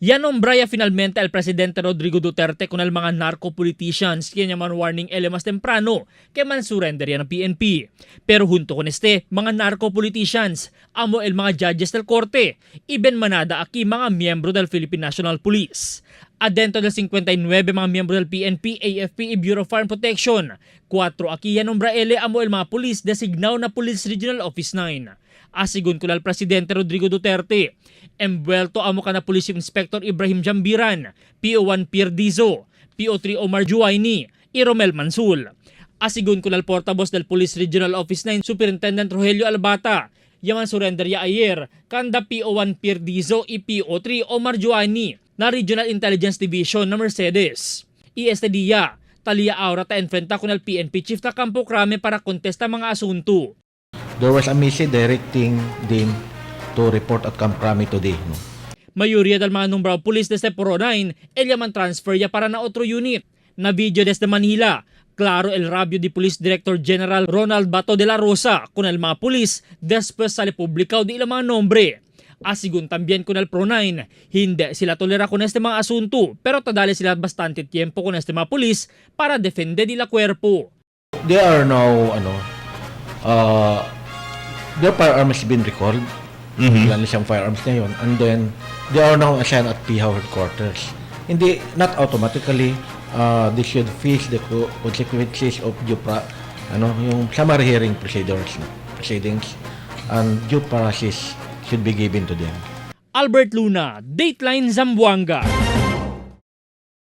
Ya nombraya finalmente el presidente Rodrigo Duterte con el mga narco-politicians kaya man warning ele mas temprano que man surrender yan ng PNP. Pero junto con mga narco-politicians, amo el mga judges del korte, iben manada aki mga miyembro del Philippine National Police. Adentro del 59 mga miyembro del PNP, AFP y Bureau of Fire Protection, 4 aki yan nombra ele amo el mga police designaw na Police Regional Office 9. Asigun ko al presidente Rodrigo Duterte, envuelto amo ka na Police Inspector Ibrahim Jambiran, PO1 Pierdizo, PO3 Omar Juaini, y Romel Mansul. Asigun ko al portavoz del Police Regional Office 9, Superintendent Rogelio Albata, yaman surrender ya ayer, kanda PO1 Pierdizo y PO3 Omar Juaini, na Regional Intelligence Division na Mercedes. Y este día, talia aura ta enfrenta con el PNP Chief na Campo Crame para contesta mga asunto. There was a message directing them to report at Camp Crame today. No? Mayoría del mga nombrado pulis desde Poro 9, ella man transfer ya para na otro unit. Na video desde Manila, claro el rabio di Police Director General Ronald Bato de la Rosa con el mga pulis después sa republika o di ilang mga nombre. Asigun también con el Pro 9, hindi sila tolera con este mga asunto pero tadali sila bastante tiempo con este mga pulis para defender di la cuerpo. They are now, their firearms has been recalled. Ilan na siyang firearms ngayon. And then, they are now assigned at PIHAW headquarters. Hindi, not automatically, they should face the consequences of yung summary hearing proceedings, and due process should be given to them. Albert Luna, Dateline Zamboanga.